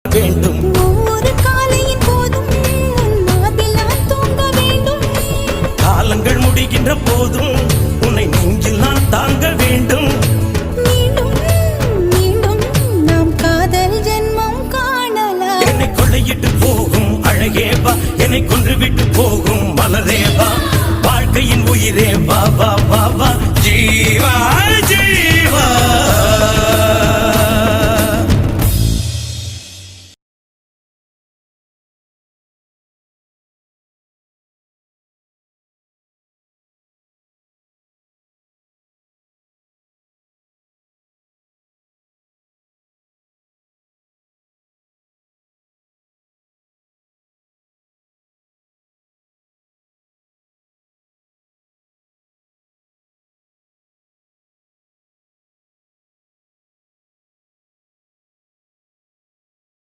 வேண்டும். ஒவ்வொரு காலையின் போதும் நான் தூங்க வேண்டும். காலங்கள் முடிகின்ற போதும் உன்னை நெஞ்சில் நான் தாங்க வேண்டும். மீண்டும் மீண்டும் நாம் காதல் ஜென்மம் காணலாம். என்னை கொள்ளையிட்டு போகும் அழகேவா, என்னை கொன்று விட்டு போகும் மலரேவா, வாழ்க்கையின் உயிரேவா வா